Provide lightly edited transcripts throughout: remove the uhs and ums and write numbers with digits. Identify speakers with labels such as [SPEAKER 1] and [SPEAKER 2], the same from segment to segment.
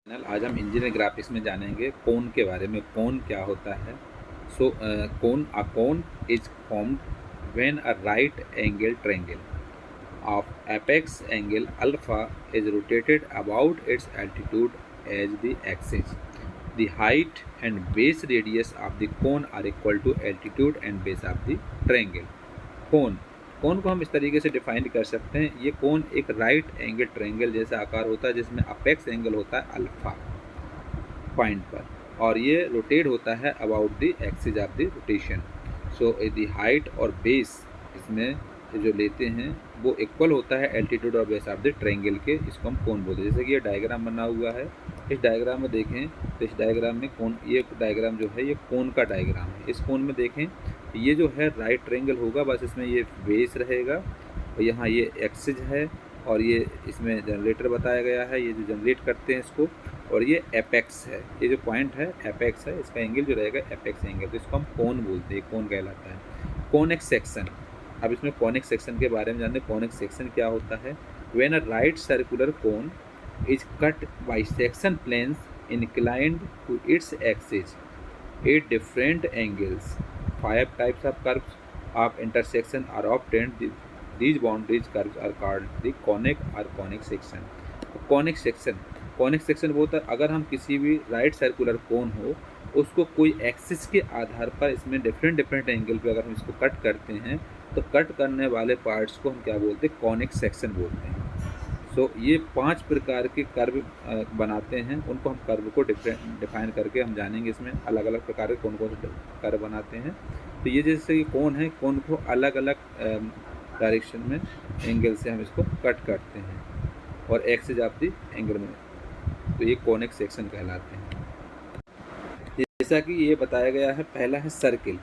[SPEAKER 1] आज हम engineering graphics में जानेंगे कोन के बारे में। कोन क्या होता है? So cone is formed when a right angle triangle of apex angle alpha is rotated about its altitude as the axis. The height and base radius of the cone are equal to altitude and base of the triangle. Cone cone को हम इस तरीके से define कर सकते हैं। ये कोन एक राइट एंगल ट्रायंगल जैसा आकार होता है जिसमें अपेक्स एंगल होता है अल्फा पॉइंट पर, और ये रोटेट होता है about the axis of the rotation. So the height और बेस इसमें जो लेते हैं वो इक्वल होता है एल्टीट्यूड और बेस ऑफ द ट्रायंगल के। इसको हम कोन बोलते हैं। जैसे कि ये डायग्राम बना हुआ है, इस डायग्राम में देखें तो इस डायग्राम में कोन, ये डायग्राम जो है ये कोन का डायग्राम है। इस कोन में देखें ये जो है राइट ट्रायंगल होगा, बस इसमें ये बेस रहेगा और यहाँ ये एक्सिस है और ये इसमें जनरेटर बताया गया है, ये जो जनरेट करते हैं इसको, और ये एपेक्स है। ये जो पॉइंट है एपेक्स है, इसका एंगल जो रहेगा एपेक्स एंगल, तो इसको हम कोन बोलते हैं, कोन कहलाता है। कोनिक सेक्शन, अब इसमें कोनिक सेक्शन के बारे में जानते हैं। कोनिक सेक्शन क्या होता है? When a right circular cone is cut by section planes inclined to its axis at different angles. 5 types of curves of intersection are obtained. These boundaries curves are called the conic or conic section. Conic section वो होता है अगर हम किसी भी right circular कोन हो उसको कोई एक्सिस के आधार पर इसमें डिफरेंट एंगल पे अगर हम इसको कट करते हैं तो कट करने वाले पार्ट्स को हम क्या बोलते हैं? कॉनिक सेक्शन बोलते हैं। सो ये 5 प्रकार के कर्व बनाते हैं, उनको हम कर्व को डिफाइन करके हम जानेंगे। इसमें अलग अलग प्रकार के कौन कौन से कर्व बनाते हैं। तो ये जैसे कि कौन है, कौन को अलग अलग डायरेक्शन में एंगल से हम इसको कट करते हैं और एक्सिस ऑफ द एंगल में, तो ये कॉनिक सेक्शन कहलाते हैं। जैसा कि ये बताया गया है, पहला है सर्किल।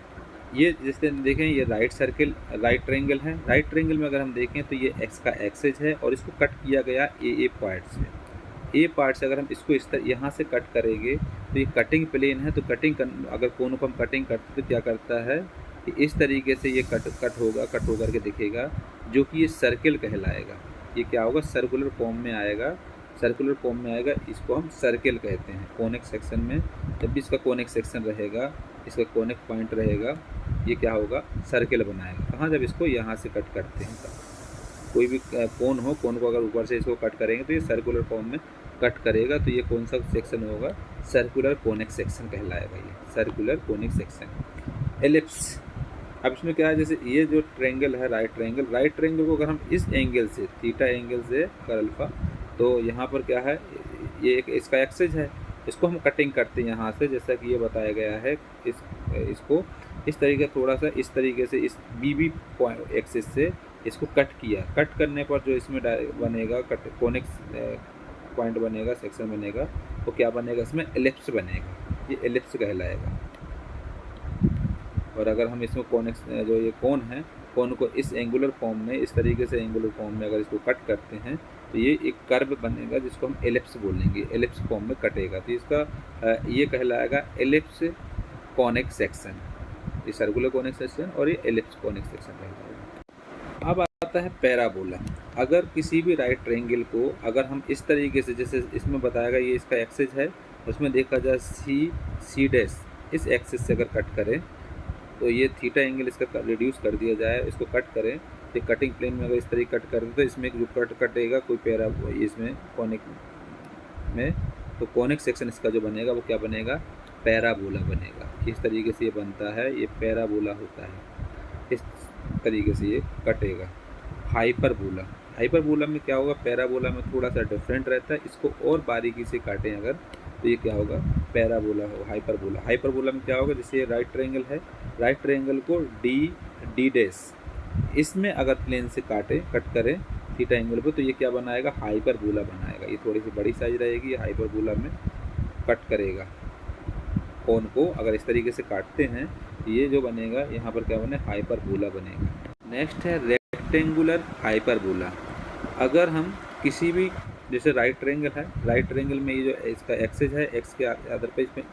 [SPEAKER 1] ये जैसे देखें ये राइट सर्किल, राइट ट्रायंगल है। राइट ट्रायंगल में अगर हम देखें तो ये एक्स का एक्सिस है और इसको कट किया गया ए पार्ट से। ए पार्ट से अगर हम इसको इस तरह यहाँ से कट करेंगे तो ये कटिंग प्लेन है, तो अगर कोनों को हम कटिंग करते तो क्या करता है कि इस तरीके से ये कट होकर के दिखेगा, जो कि ये सर्किल कहलाएगा। ये क्या होगा? सर्कुलर फॉर्म में आएगा। सर्कुलर फॉर्म में आएगा, इसको हम सर्किल कहते हैं। कोनिक सेक्शन में जब भी इसका कोनिक सेक्शन रहेगा, इसका कोनिक पॉइंट रहेगा, ये क्या होगा? सर्किल बनाएगा। कहाँ? जब इसको यहाँ से कट करते हैं तब। कोई भी कोन हो, कोन को अगर ऊपर से इसको कट करेंगे तो ये सर्कुलर फॉर्म में कट करेगा, तो ये कौन सा सेक्शन होगा? सर्कुलर कोनिक सेक्शन कहलाएगा। ये सर्कुलर कोनिक सेक्शन। एलिप्स, अब इसमें क्या है, जैसे ये जो ट्रायंगल है राइट ट्रायंगल को अगर हम इस एंगल से, थीटा एंगल से कर अल्फा, तो यहाँ पर क्या है, ये एक इसका एक्सिस है, इसको हम कटिंग करते हैं यहाँ से, जैसा कि ये बताया गया है। इसको इस तरीके, थोड़ा सा इस तरीके से इस बी पॉइंट एक्सिस से इसको कट किया। कट करने पर जो इसमें बनेगा कोनिक पॉइंट बनेगा, सेक्शन बनेगा, तो क्या बनेगा? इसमें एलिप्स बनेगा। ये एलिप्स कहलाएगा। और अगर हम इसमें कोनिक जो ये कोन है, कोन को इस एंगुलर फॉर्म में, इस तरीके से एंगुलर फॉर्म में अगर इसको कट करते हैं तो ये एक कर्व बनेगा जिसको हम एलिप्स बोलेंगे। एलिप्स फॉर्म में कटेगा तो इसका ये कहलाएगा एलिप्स कोनिक सेक्शन। ये सर्कुलर कोनिक सेक्शन और ये एलिप्स कोनिक सेक्शन कहलाएगा। अब आता है पैराबोला। अगर किसी भी राइट ट्रायंगल को अगर हम इस तरीके से, जैसे इसमें बताया गया, ये इसका एक्सिस है, उसमें देखा जाए सी डैश, इस एक्सिस से अगर कट करें तो ये थीटा एंगल इसका रिड्यूस कर दिया जाए, इसको कट करें, ये कटिंग प्लेन में अगर इस तरीके कट करें तो इसमें जो कटेगा कोई इसमें कोनिक में, तो कोनिक सेक्शन इसका जो बनेगा वो क्या बनेगा? पैराबोला बनेगा। इस तरीके से ये बनता है, ये पैराबोला होता है। इस तरीके से ये कटेगा। हाइपरबोला में क्या होगा? पैराबोला में थोड़ा सा डिफरेंट रहता है, इसको और बारीकी से काटें अगर तो ये क्या होगा? पैराबोला हो, हाइपरबोला। हाइपरबोला में क्या होगा? जैसे ये राइट ट्रायंगल है, राइट ट्रायंगल को डी डैश, इसमें अगर प्लेन से कट करें थीटा एंगल पर, तो ये क्या बनाएगा? हाइपरबोला बनाएगा। ये थोड़ी सी बड़ी साइज रहेगी, हाइपरबोला में कट करेगा। कोन को अगर इस तरीके से काटते हैं तो ये जो बनेगा यहाँ पर क्या बने? हाइपरबोला बनेगा। नेक्स्ट है रेक्टेंगुलर हाइपरबोला। अगर हम किसी भी, जैसे राइट ट्रायंगल है, राइट ट्रायंगल में ये जो इसका एक्सिस है, एक्स के आधार पर इसमें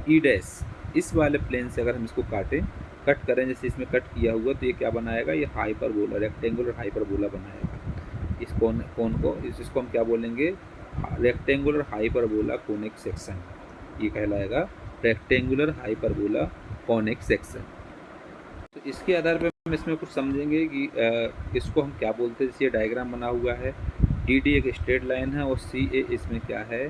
[SPEAKER 1] ई डैश, इस वाले प्लेन से अगर हम इसको कट करें, जैसे इसमें कट किया हुआ, तो ये क्या बनाएगा? ये हाइपरबोला, रेक्टेंगुलर हाइपरबोला बनाएगा। इस कोन को इसको हम क्या बोलेंगे? रेक्टेंगुलर हाइपरबोला कोनिक सेक्शन, ये कहलाएगा रेक्टेंगुलर हाइपरबोला कोनिक सेक्शन। तो इसके आधार पर हम इसमें कुछ समझेंगे कि इसको हम क्या बोलते हैं। जैसे ये डायग्राम बना हुआ है, डी डी एक स्ट्रेट लाइन है और सी ए इसमें क्या है,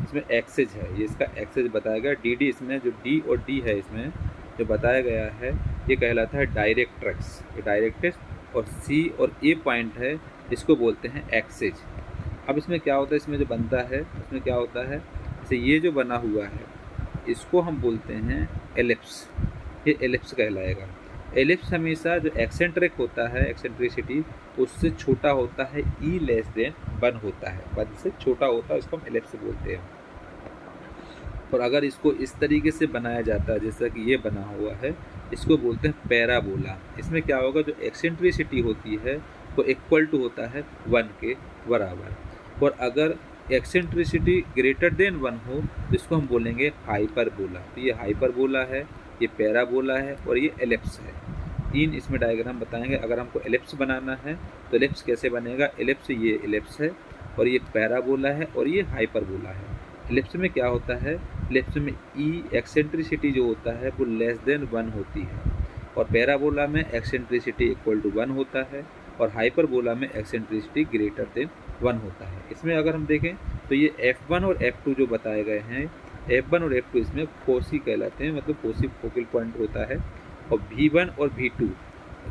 [SPEAKER 1] इसमें एक्सेज है, ये इसका एक्सेज बताया गया। डी डी इसमें जो डी और डी है इसमें जो बताया गया है ये कहलाता है डायरेक्ट्रिक्स, ये डायरेक्ट्रिक्स। और सी और ए पॉइंट है इसको बोलते हैं एक्सेज। अब इसमें क्या होता है, इसमें जो बनता है उसमें क्या होता है, जैसे ये जो बना हुआ है इसको हम बोलते हैं एलिप्स, ये एलिप्स कहलाएगा। एलिप्स हमेशा जो एक्सेंट्रिक होता है, एक्सेंट्रिसिटी उससे छोटा होता है, ई लेस देन 1 होता है, 1 से छोटा होता है, इसको हम एलिप्स बोलते हैं। और अगर इसको इस तरीके से बनाया जाता है जैसा कि ये बना हुआ है, इसको बोलते हैं पैराबोला। इसमें क्या होगा, जो एक्सेंट्रिसिटी होती है वो इक्वल टू होता है 1 के बराबर। और अगर एक्सेंट्रिसिटी ग्रेटर देन 1 हो तो इसको हम बोलेंगे हाइपरबोला। तो ये हाइपरबोला है, ये पैराबोला है और ये एलिप्स है। 3 इसमें डायग्राम बताएंगे। अगर हमको एलिप्स बनाना है तो एलिप्स कैसे बनेगा, एलिप्स ये एलिप्स है और ये पैराबोला है और ये हाइपरबोला है। एलिप्स में क्या होता है, एलिप्स में ई एक्सेंट्रिसिटी जो होता है वो लेस देन 1 होती है और पैराबोला में एक्सेंट्रिसिटी इक्वल टू 1 होता है और हाइपरबोला में एक्सेंट्रिसिटी ग्रेटर देन 1 होता है। इसमें अगर हम देखें तो ये F1 और F2 जो बताए गए हैं, F1 और F2 इसमें फोसी कहलाते हैं, मतलब फोसी फोकल पॉइंट होता है। और V1 और V2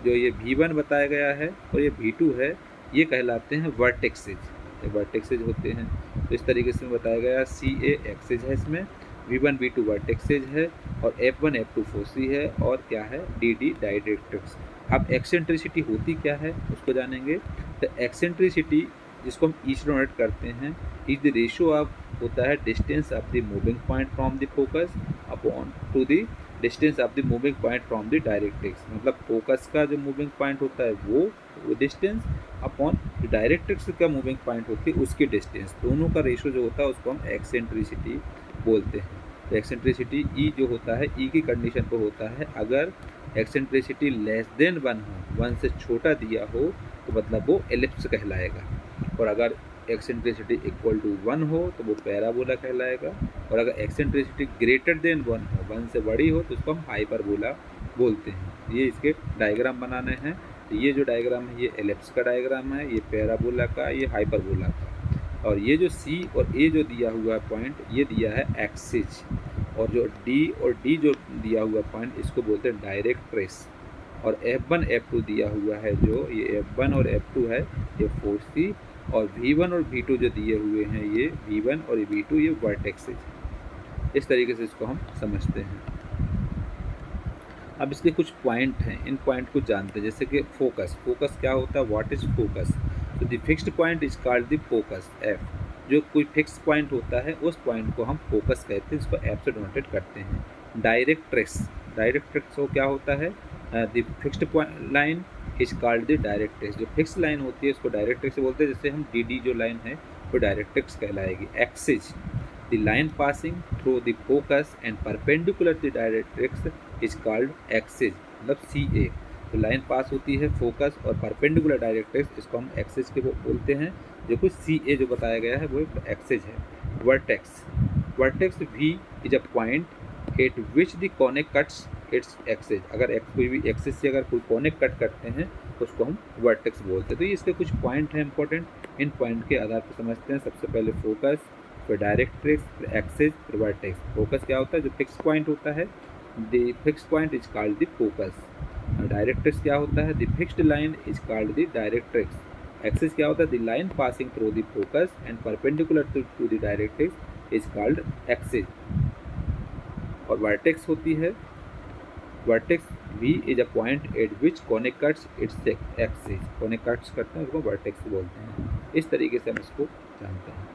[SPEAKER 1] जो ये V1 बताया गया है और ये V2 है, ये कहलाते हैं वर्टेक्सेज, ये वर्टेक्सेज होते हैं। तो इस तरीके से बताया गया, CA एक्सेज है, इसमें V1 V2 वर्टेक्सेज है और F1 F2 फोसी है और क्या है, DD डायरेक्ट्रिक्स। अब एक्सेंट्रिसिटी होती क्या है उसको जानेंगे। तो एक्सेंट्रिसिटी जिसको हम ईच डोनेट करते हैं, इज द रेशियो ऑफ होता है distance of the moving point from the focus upon two the distance of the moving point from the directrix. मतलब फोकस का जो मूविंग पॉइंट होता है वो डिस्टेंस अपॉन डायरेक्ट्रिक्स का मूविंग पॉइंट होती है उसकी डिस्टेंस, दोनों का रेशियो जो होता है उसको हम एक्सेंट्रिसिटी बोलते हैं। तो एक्सेंट्रिसिटी ई जो होता है, ई की कंडीशन पर होता है, अगर एक्सेंट्रिसिटी लेस देन 1 हो, 1 से छोटा दिया हो तो मतलब वो एलिप्स कहलाएगा। और अगर एक्सेंट्रिसिटी इक्वल टू 1 हो तो वो पैराबोला कहलाएगा। और अगर एक्सेंट्रिसिटी ग्रेटर देन 1 हो, 1 से बड़ी हो, तो उसको हम हाइपरबोला बोलते हैं। ये इसके डायग्राम बनाने हैं। तो ये जो डायग्राम है ये एलिप्स का डायग्राम है, ये पैराबोला का, ये हाइपरबोला का। और ये जो सी और ए जो दिया हुआ है पॉइंट, ये दिया है एक्सिस। और जो डी और डी जो दिया हुआ पॉइंट, इसको बोलते हैं डायरेक्ट्रिक्स। और F1 F2 दिया हुआ है, जो ये F1 और F2 है ये फोर्सी, और V1 और V2 जो दिए हुए हैं ये V1 और V2 ये वर्टेक्सेज। इस तरीके से इसको हम समझते हैं। अब इसके कुछ पॉइंट हैं, इन पॉइंट को जानते हैं। जैसे कि फोकस, फोकस क्या होता है, व्हाट इज फोकस। तो the fixed point is called the focus F। जो कोई फिक्स पॉइंट होता है उस पॉइंट को हम फोकस कहते हैं, इसको F से डिनोटेड करते हैं। डायरेक्ट्रिक्स, डायरेक्ट्रिक्स को क्या होता है, the fixed point line is called the directrix. जो फिक्स लाइन होती है उसको डायरेक्ट्रिक्स बोलते हैं। जैसे हम DD जो लाइन है वो डायरेक्ट्रिक्स कहलाएगी। Axis, the line passing through the focus and perpendicular the directrix is called axis, मतलब CA। तो लाइन पास होती है फोकस और परपेंडिकुलर डायरेक्ट्रिक्स, इसको हम एक्सिस के बोलते हैं। जो कुछ CA जो बताया गया है वो एक्सिस है। Vertex, vertex V is a point at which the conic cuts its axis. अगर कोई भी एक्सिस से अगर कोई कॉनिक कट करते हैं तो उसको हम वर्टेक्स बोलते हैं। तो ये इसके कुछ पॉइंट हैं इंपॉर्टेंट, इन पॉइंट के आधार पर समझते हैं। सबसे पहले फोकस, फिर डायरेक्ट्रिक्स, फिर एक्सिस, फिर वर्टेक्स। फोकस क्या होता है, जो फिक्स पॉइंट होता है, the fix point is called the focus. Directrix क्या होता है, the fixed line is called the directrix. Axis क्या होता है, the line passing through the focus and perpendicular to the directrix is called axis. और vertex होती है, vertex V is a point at which conic cuts its axis. Conic cuts करते हैं उसको vertex बोलते हैं। इस तरीके से हम इसको जानते हैं।